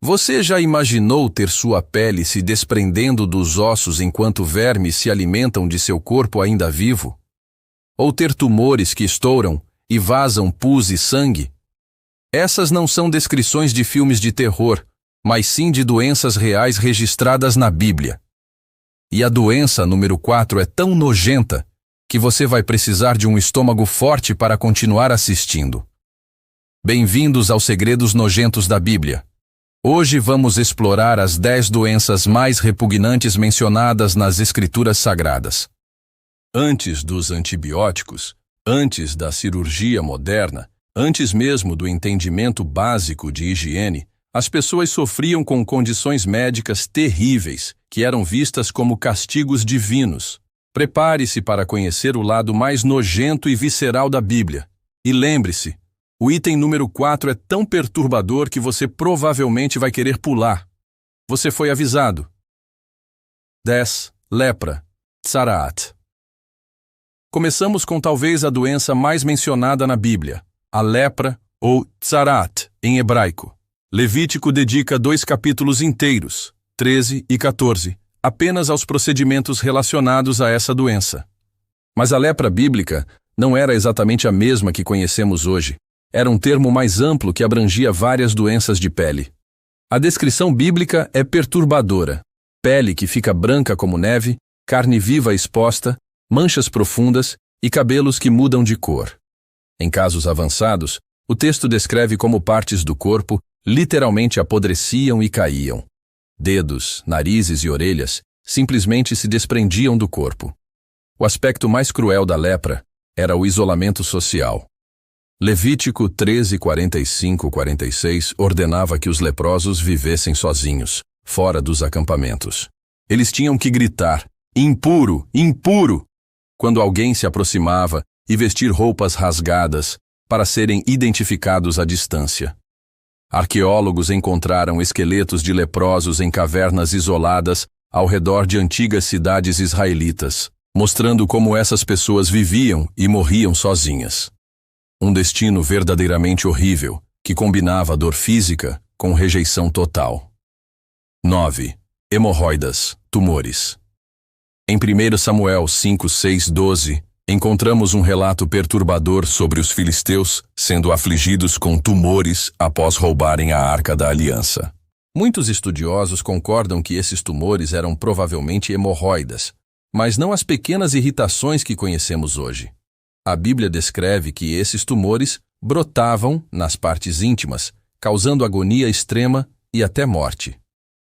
Você já imaginou ter sua pele se desprendendo dos ossos enquanto vermes se alimentam de seu corpo ainda vivo? Ou ter tumores que estouram e vazam pus e sangue? Essas não são descrições de filmes de terror, mas sim de doenças reais registradas na Bíblia. E a doença número 4 é tão nojenta que você vai precisar de um estômago forte para continuar assistindo. Bem-vindos aos Segredos Nojentos da Bíblia. Hoje vamos explorar as 10 doenças mais repugnantes mencionadas nas Escrituras Sagradas. Antes dos antibióticos, antes da cirurgia moderna, antes mesmo do entendimento básico de higiene, as pessoas sofriam com condições médicas terríveis, que eram vistas como castigos divinos. Prepare-se para conhecer o lado mais nojento e visceral da Bíblia. E lembre-se, o item número 4 é tão perturbador que você provavelmente vai querer pular. Você foi avisado. 10. Lepra. Tzaraat. Começamos com talvez a doença mais mencionada na Bíblia, a lepra ou tzaraat, em hebraico. Levítico dedica 2 capítulos inteiros, 13 e 14, apenas aos procedimentos relacionados a essa doença. Mas a lepra bíblica não era exatamente a mesma que conhecemos hoje. Era um termo mais amplo que abrangia várias doenças de pele. A descrição bíblica é perturbadora. Pele que fica branca como neve, carne viva exposta, manchas profundas e cabelos que mudam de cor. Em casos avançados, o texto descreve como partes do corpo literalmente apodreciam e caíam. Dedos, narizes e orelhas simplesmente se desprendiam do corpo. O aspecto mais cruel da lepra era o isolamento social. Levítico 13, 45-46 ordenava que os leprosos vivessem sozinhos, fora dos acampamentos. Eles tinham que gritar, impuro, impuro, quando alguém se aproximava e vestir roupas rasgadas para serem identificados à distância. Arqueólogos encontraram esqueletos de leprosos em cavernas isoladas ao redor de antigas cidades israelitas, mostrando como essas pessoas viviam e morriam sozinhas. Um destino verdadeiramente horrível, que combinava dor física com rejeição total. 9. Hemorroidas, tumores. Em 1 Samuel 5, 6, 12, encontramos um relato perturbador sobre os filisteus sendo afligidos com tumores após roubarem a Arca da Aliança. Muitos estudiosos concordam que esses tumores eram provavelmente hemorroidas, mas não as pequenas irritações que conhecemos hoje. A Bíblia descreve que esses tumores brotavam nas partes íntimas, causando agonia extrema e até morte.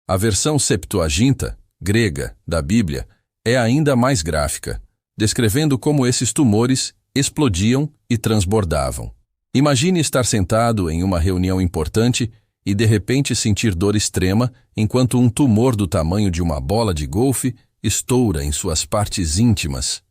A versão Septuaginta, grega, da Bíblia, é ainda mais gráfica, descrevendo como esses tumores explodiam e transbordavam. Imagine estar sentado em uma reunião importante e de repente sentir dor extrema enquanto um tumor do tamanho de uma bola de golfe estoura em suas partes íntimas.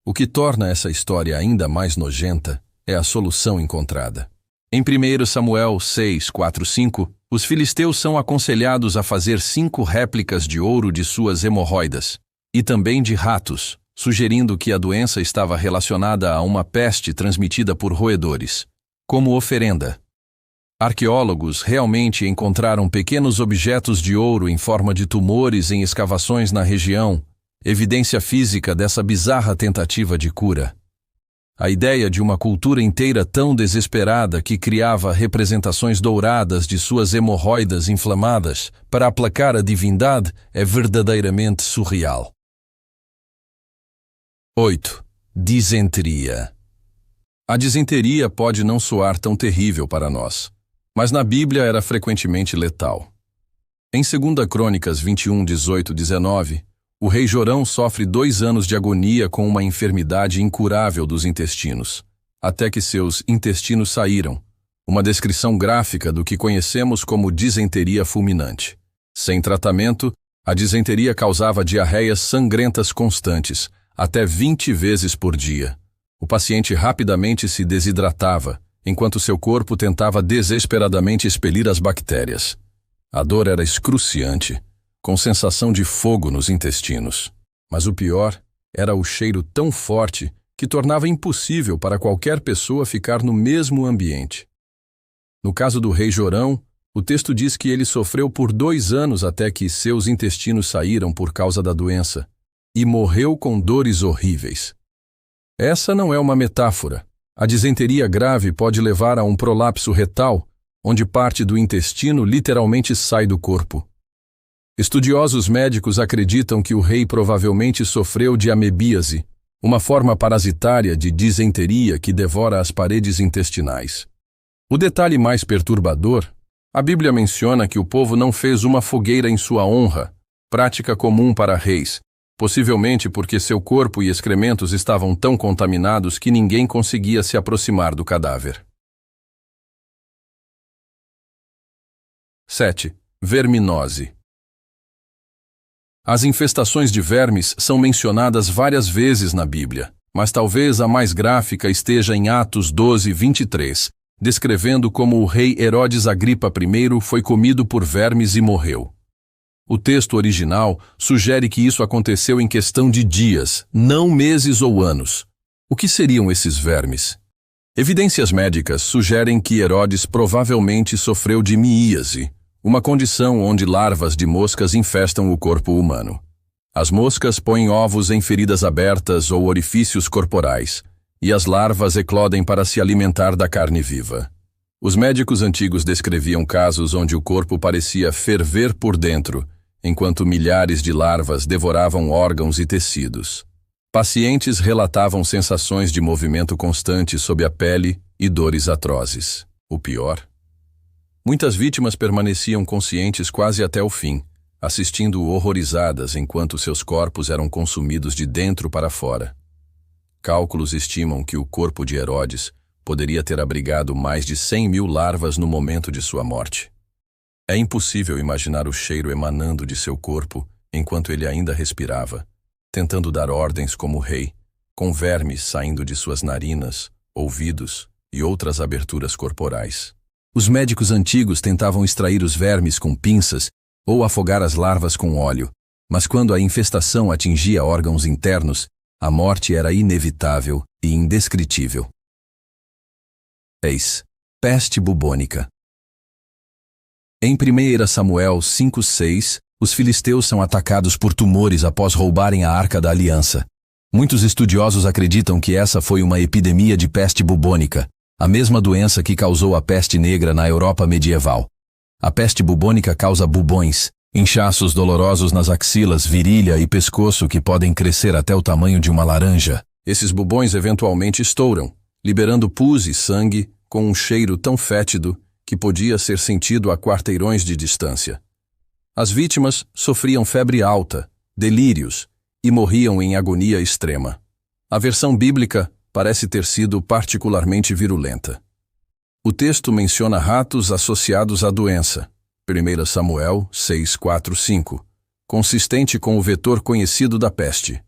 O que torna essa história ainda mais nojenta é a solução encontrada. Em 1 Samuel 6, 4, 5, os filisteus são aconselhados a fazer 5 réplicas de ouro de suas hemorroidas, e também de ratos, sugerindo que a doença estava relacionada a uma peste transmitida por roedores, como oferenda. Arqueólogos realmente encontraram pequenos objetos de ouro em forma de tumores em escavações na região, evidência física dessa bizarra tentativa de cura. A ideia de uma cultura inteira tão desesperada que criava representações douradas de suas hemorroidas inflamadas para aplacar a divindade é verdadeiramente surreal. 8. Disenteria. A disenteria pode não soar tão terrível para nós, mas na Bíblia era frequentemente letal. Em 2 Crônicas 21, 18, 19, o rei Jorão sofre 2 anos de agonia com uma enfermidade incurável dos intestinos, até que seus intestinos saíram, uma descrição gráfica do que conhecemos como disenteria fulminante. Sem tratamento, a disenteria causava diarreias sangrentas constantes, até 20 vezes por dia. O paciente rapidamente se desidratava, enquanto seu corpo tentava desesperadamente expelir as bactérias. A dor era excruciante, com sensação de fogo nos intestinos. Mas o pior era o cheiro tão forte que tornava impossível para qualquer pessoa ficar no mesmo ambiente. No caso do rei Jorão, O texto diz que ele sofreu por 2 anos até que seus intestinos saíram por causa da doença, e morreu com dores horríveis. Essa não é uma metáfora. A disenteria grave pode levar a um prolapso retal, onde parte do intestino literalmente sai do corpo. Estudiosos médicos acreditam que o rei provavelmente sofreu de amebíase, uma forma parasitária de disenteria que devora as paredes intestinais. O detalhe mais perturbador: a Bíblia menciona que o povo não fez uma fogueira em sua honra, prática comum para reis, possivelmente porque seu corpo e excrementos estavam tão contaminados que ninguém conseguia se aproximar do cadáver. 7. Verminose. As infestações de vermes são mencionadas várias vezes na Bíblia, mas talvez a mais gráfica esteja em Atos 12:23, descrevendo como o rei Herodes Agripa I foi comido por vermes e morreu. O texto original sugere que isso aconteceu em questão de dias, não meses ou anos. O que seriam esses vermes? Evidências médicas sugerem que Herodes provavelmente sofreu de miíase, uma condição onde larvas de moscas infestam o corpo humano. As moscas põem ovos em feridas abertas ou orifícios corporais, e as larvas eclodem para se alimentar da carne viva. Os médicos antigos descreviam casos onde o corpo parecia ferver por dentro, enquanto milhares de larvas devoravam órgãos e tecidos. Pacientes relatavam sensações de movimento constante sob a pele e dores atrozes. O pior: muitas vítimas permaneciam conscientes quase até o fim, assistindo horrorizadas enquanto seus corpos eram consumidos de dentro para fora. Cálculos estimam que o corpo de Herodes poderia ter abrigado mais de 100.000 larvas no momento de sua morte. É impossível imaginar o cheiro emanando de seu corpo enquanto ele ainda respirava, tentando dar ordens como rei, com vermes saindo de suas narinas, ouvidos e outras aberturas corporais. Os médicos antigos tentavam extrair os vermes com pinças ou afogar as larvas com óleo, mas quando a infestação atingia órgãos internos, a morte era inevitável e indescritível. 6. Peste bubônica. Em 1 Samuel 5:6, os filisteus são atacados por tumores após roubarem a Arca da Aliança. Muitos estudiosos acreditam que essa foi uma epidemia de peste bubônica, a mesma doença que causou a peste negra na Europa medieval. A peste bubônica causa bubões, inchaços dolorosos nas axilas, virilha e pescoço que podem crescer até o tamanho de uma laranja. Esses bubões eventualmente estouram, liberando pus e sangue com um cheiro tão fétido que podia ser sentido a quarteirões de distância. As vítimas sofriam febre alta, delírios e morriam em agonia extrema. A versão bíblica parece ter sido particularmente virulenta. O texto menciona ratos associados à doença, 1 Samuel 6:4-5, consistente com o vetor conhecido da peste.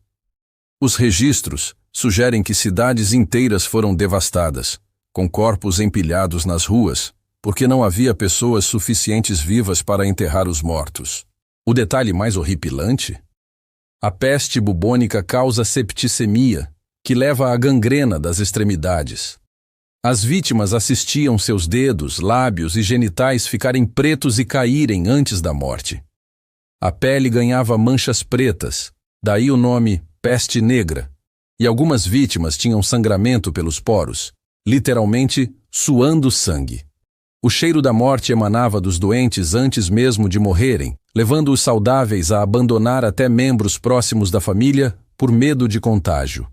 Os registros sugerem que cidades inteiras foram devastadas, com corpos empilhados nas ruas, porque não havia pessoas suficientes vivas para enterrar os mortos. O detalhe mais horripilante: a peste bubônica causa septicemia, que leva à gangrena das extremidades. As vítimas assistiam seus dedos, lábios e genitais ficarem pretos e caírem antes da morte. A pele ganhava manchas pretas, daí o nome peste negra, e algumas vítimas tinham sangramento pelos poros, literalmente suando sangue. O cheiro da morte emanava dos doentes antes mesmo de morrerem, levando os saudáveis a abandonar até membros próximos da família por medo de contágio.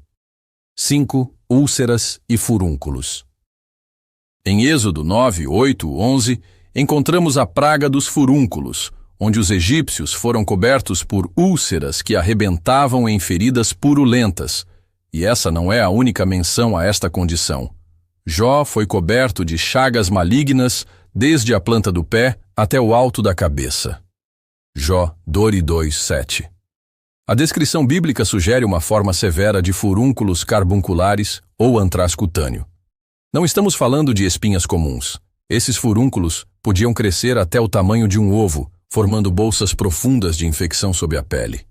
5. Úlceras e furúnculos. Em Êxodo 9, 8, 11, encontramos a praga dos furúnculos, onde os egípcios foram cobertos por úlceras que arrebentavam em feridas purulentas, e essa não é a única menção a esta condição. Jó foi coberto de chagas malignas desde a planta do pé até o alto da cabeça. Jó 2:7. A descrição bíblica sugere uma forma severa de furúnculos carbunculares ou antraz cutâneo. Não estamos falando de espinhas comuns. Esses furúnculos podiam crescer até o tamanho de um ovo, formando bolsas profundas de infecção sob a pele.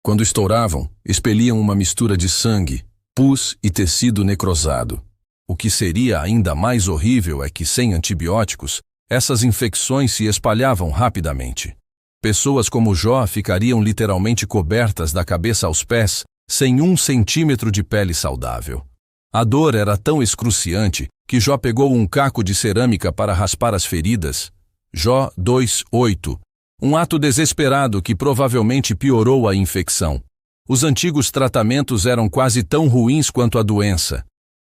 Quando estouravam, expeliam uma mistura de sangue, pus e tecido necrosado. O que seria ainda mais horrível é que, sem antibióticos, essas infecções se espalhavam rapidamente. Pessoas como Jó ficariam literalmente cobertas da cabeça aos pés, sem 1 centímetro de pele saudável. A dor era tão excruciante que Jó pegou um caco de cerâmica para raspar as feridas. Jó 2:8. Um ato desesperado que provavelmente piorou a infecção. Os antigos tratamentos eram quase tão ruins quanto a doença.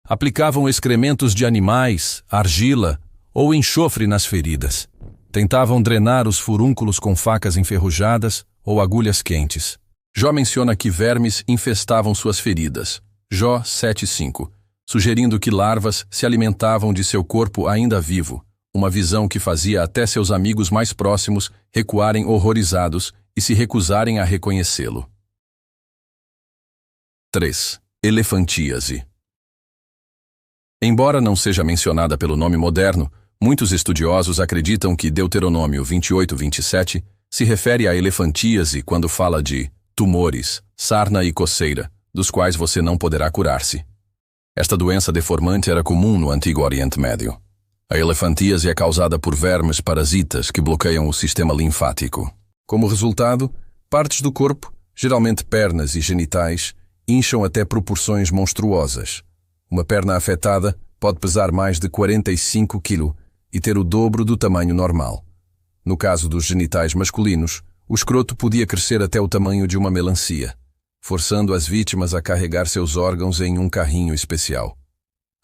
Aplicavam excrementos de animais, argila ou enxofre nas feridas. Tentavam drenar os furúnculos com facas enferrujadas ou agulhas quentes. Jó menciona que vermes infestavam suas feridas. Jó 7:5, sugerindo que larvas se alimentavam de seu corpo ainda vivo, uma visão que fazia até seus amigos mais próximos recuarem horrorizados e se recusarem a reconhecê-lo. 3. Elefantíase. Embora não seja mencionada pelo nome moderno, muitos estudiosos acreditam que Deuteronômio 28:27 se refere à elefantíase quando fala de tumores, sarna e coceira, dos quais você não poderá curar-se. Esta doença deformante era comum no Antigo Oriente Médio. A elefantíase é causada por vermes parasitas que bloqueiam o sistema linfático. Como resultado, partes do corpo, geralmente pernas e genitais, incham até proporções monstruosas. Uma perna afetada pode pesar mais de 45 kg e ter o dobro do tamanho normal. No caso dos genitais masculinos, o escroto podia crescer até o tamanho de uma melancia, forçando as vítimas a carregar seus órgãos em um carrinho especial.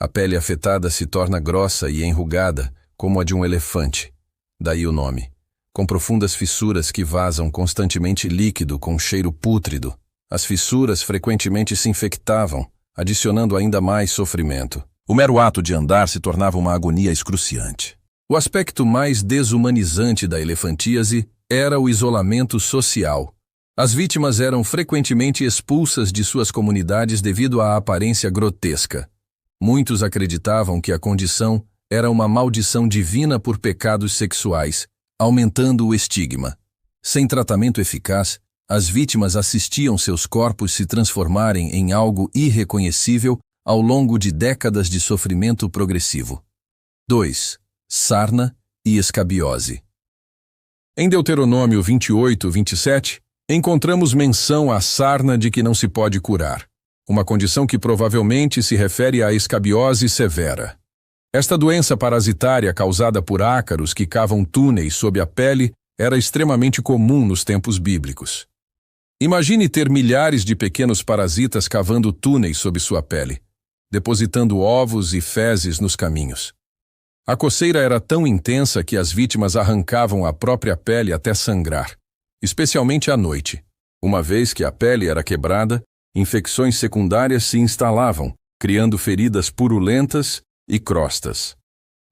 A pele afetada se torna grossa e enrugada, como a de um elefante. Daí o nome. Com profundas fissuras que vazam constantemente líquido com cheiro pútrido. As fissuras frequentemente se infectavam, adicionando ainda mais sofrimento. O mero ato de andar se tornava uma agonia excruciante. O aspecto mais desumanizante da elefantíase era o isolamento social. As vítimas eram frequentemente expulsas de suas comunidades devido à aparência grotesca. Muitos acreditavam que a condição era uma maldição divina por pecados sexuais, aumentando o estigma. Sem tratamento eficaz, as vítimas assistiam seus corpos se transformarem em algo irreconhecível ao longo de décadas de sofrimento progressivo. 2. Sarna e escabiose. Em Deuteronômio 28:27, encontramos menção à sarna de que não se pode curar, uma condição que provavelmente se refere à escabiose severa. Esta doença parasitária causada por ácaros que cavam túneis sob a pele era extremamente comum nos tempos bíblicos. Imagine ter milhares de pequenos parasitas cavando túneis sob sua pele, depositando ovos e fezes nos caminhos. A coceira era tão intensa que as vítimas arrancavam a própria pele até sangrar, especialmente à noite. Uma vez que a pele era quebrada, infecções secundárias se instalavam, criando feridas purulentas e crostas.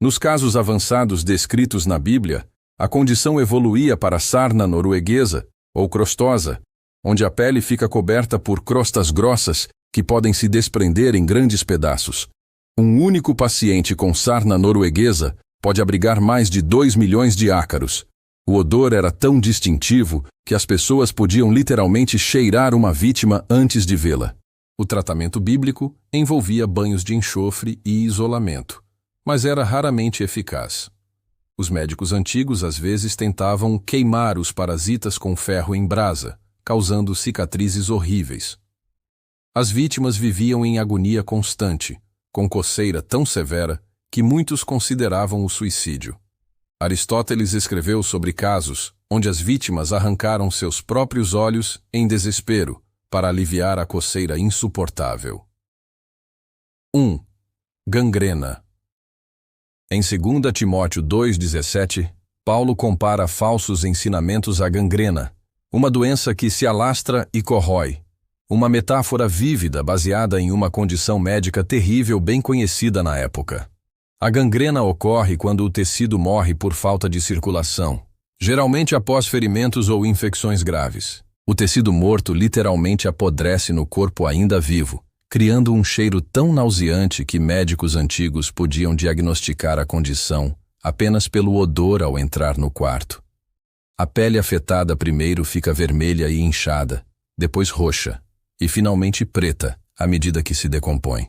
Nos casos avançados descritos na Bíblia, a condição evoluía para sarna norueguesa ou crostosa, onde a pele fica coberta por crostas grossas que podem se desprender em grandes pedaços. Um único paciente com sarna norueguesa pode abrigar mais de 2 milhões de ácaros. O odor era tão distintivo que as pessoas podiam literalmente cheirar uma vítima antes de vê-la. O tratamento bíblico envolvia banhos de enxofre e isolamento, mas era raramente eficaz. Os médicos antigos às vezes tentavam queimar os parasitas com ferro em brasa, causando cicatrizes horríveis. As vítimas viviam em agonia constante, com coceira tão severa que muitos consideravam o suicídio. Aristóteles escreveu sobre casos onde as vítimas arrancaram seus próprios olhos em desespero para aliviar a coceira insuportável. 1. Gangrena. Em 2 Timóteo 2,17, Paulo compara falsos ensinamentos à gangrena, uma doença que se alastra e corrói, uma metáfora vívida baseada em uma condição médica terrível bem conhecida na época. A gangrena ocorre quando o tecido morre por falta de circulação, geralmente após ferimentos ou infecções graves. O tecido morto literalmente apodrece no corpo ainda vivo, criando um cheiro tão nauseante que médicos antigos podiam diagnosticar a condição apenas pelo odor ao entrar no quarto. A pele afetada primeiro fica vermelha e inchada, depois roxa, e finalmente preta, à medida que se decompõe.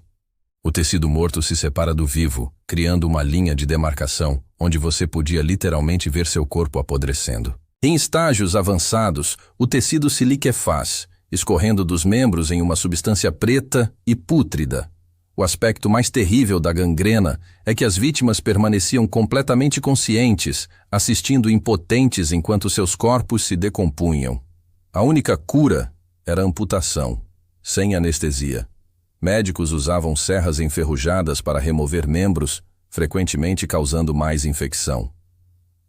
O tecido morto se separa do vivo, criando uma linha de demarcação, onde você podia literalmente ver seu corpo apodrecendo. Em estágios avançados, o tecido se liquefaz, escorrendo dos membros em uma substância preta e pútrida. O aspecto mais terrível da gangrena é que as vítimas permaneciam completamente conscientes, assistindo impotentes enquanto seus corpos se decompunham. A única cura era a amputação, sem anestesia. Médicos usavam serras enferrujadas para remover membros, frequentemente causando mais infecção.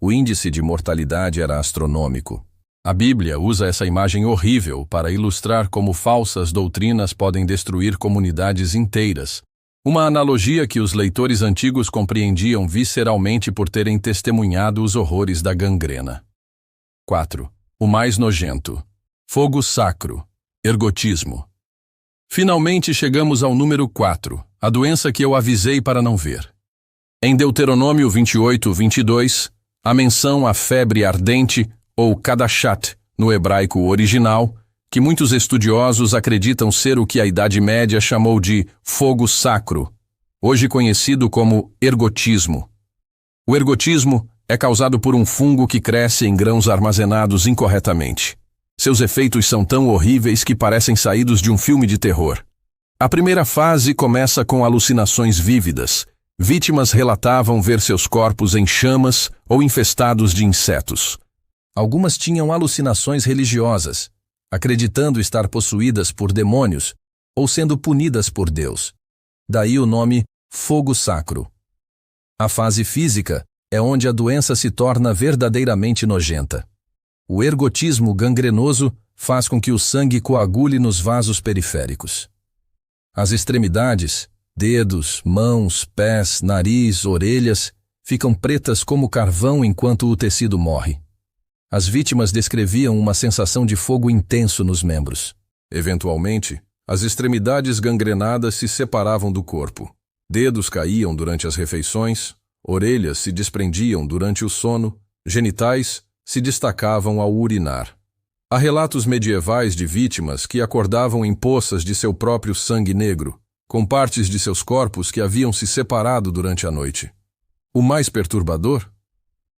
O índice de mortalidade era astronômico. A Bíblia usa essa imagem horrível para ilustrar como falsas doutrinas podem destruir comunidades inteiras, uma analogia que os leitores antigos compreendiam visceralmente por terem testemunhado os horrores da gangrena. 4. O mais nojento. Fogo sacro. Ergotismo. Finalmente chegamos ao número 4, a doença que eu avisei para não ver. Em Deuteronômio 28:22, a menção à febre ardente, ou kadashat, no hebraico original, que muitos estudiosos acreditam ser o que a Idade Média chamou de fogo sacro, hoje conhecido como ergotismo. O ergotismo é causado por um fungo que cresce em grãos armazenados incorretamente. Seus efeitos são tão horríveis que parecem saídos de um filme de terror. A primeira fase começa com alucinações vívidas. Vítimas relatavam ver seus corpos em chamas ou infestados de insetos. Algumas tinham alucinações religiosas, acreditando estar possuídas por demônios ou sendo punidas por Deus. Daí o nome fogo sacro. A fase física é onde a doença se torna verdadeiramente nojenta. O ergotismo gangrenoso faz com que o sangue coagule nos vasos periféricos. As extremidades, dedos, mãos, pés, nariz, orelhas, ficam pretas como carvão enquanto o tecido morre. As vítimas descreviam uma sensação de fogo intenso nos membros. Eventualmente, as extremidades gangrenadas se separavam do corpo. Dedos caíam durante as refeições, orelhas se desprendiam durante o sono, genitais se destacavam ao urinar. Há relatos medievais de vítimas que acordavam em poças de seu próprio sangue negro, com partes de seus corpos que haviam se separado durante a noite. O mais perturbador?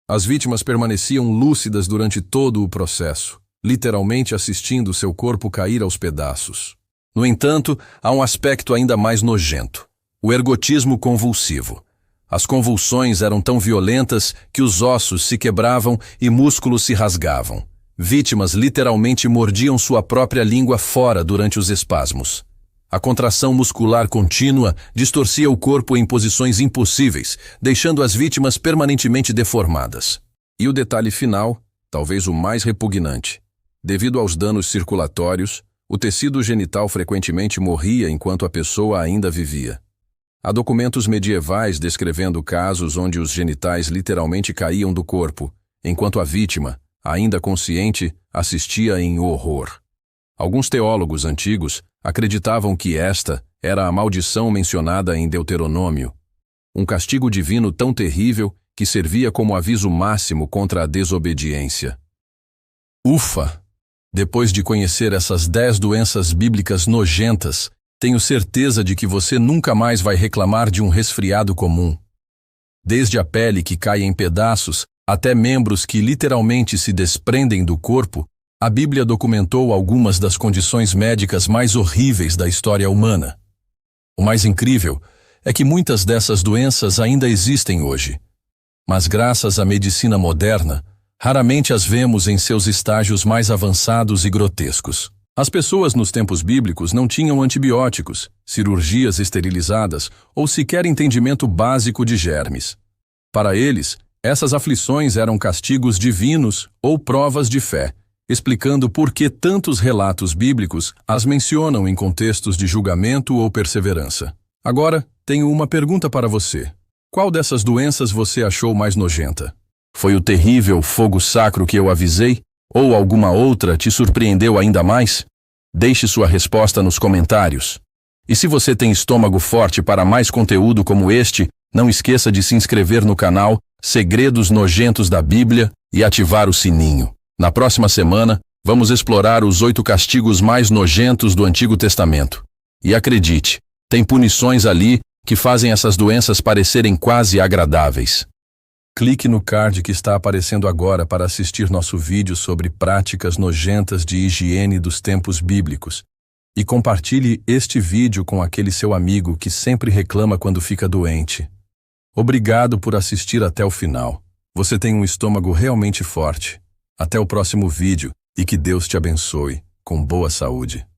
As vítimas permaneciam lúcidas durante todo o processo, literalmente assistindo seu corpo cair aos pedaços. No entanto, há um aspecto ainda mais nojento: o ergotismo convulsivo. As convulsões eram tão violentas que os ossos se quebravam e músculos se rasgavam. Vítimas literalmente mordiam sua própria língua fora durante os espasmos. A contração muscular contínua distorcia o corpo em posições impossíveis, deixando as vítimas permanentemente deformadas. E o detalhe final, talvez o mais repugnante: devido aos danos circulatórios, o tecido genital frequentemente morria enquanto a pessoa ainda vivia. Há documentos medievais descrevendo casos onde os genitais literalmente caíam do corpo, enquanto a vítima, ainda consciente, assistia em horror. Alguns teólogos antigos acreditavam que esta era a maldição mencionada em Deuteronômio, um castigo divino tão terrível que servia como aviso máximo contra a desobediência. Ufa! Depois de conhecer essas 10 doenças bíblicas nojentas, tenho certeza de que você nunca mais vai reclamar de um resfriado comum. Desde a pele que cai em pedaços até membros que literalmente se desprendem do corpo, a Bíblia documentou algumas das condições médicas mais horríveis da história humana. O mais incrível é que muitas dessas doenças ainda existem hoje. Mas graças à medicina moderna, raramente as vemos em seus estágios mais avançados e grotescos. As pessoas nos tempos bíblicos não tinham antibióticos, cirurgias esterilizadas ou sequer entendimento básico de germes. Para eles, essas aflições eram castigos divinos ou provas de fé, explicando por que tantos relatos bíblicos as mencionam em contextos de julgamento ou perseverança. Agora, tenho uma pergunta para você. Qual dessas doenças você achou mais nojenta? Foi o terrível fogo sacro que eu avisei? Ou alguma outra te surpreendeu ainda mais? Deixe sua resposta nos comentários. E se você tem estômago forte para mais conteúdo como este, não esqueça de se inscrever no canal Segredos Nojentos da Bíblia e ativar o sininho. Na próxima semana, vamos explorar os 8 castigos mais nojentos do Antigo Testamento. E acredite, Tem punições ali que fazem essas doenças parecerem quase agradáveis. Clique no card que está aparecendo agora para assistir nosso vídeo sobre práticas nojentas de higiene dos tempos bíblicos. E compartilhe este vídeo com aquele seu amigo que sempre reclama quando fica doente. Obrigado por assistir até o final. Você tem um estômago realmente forte. Até o próximo vídeo e que Deus te abençoe, com boa saúde.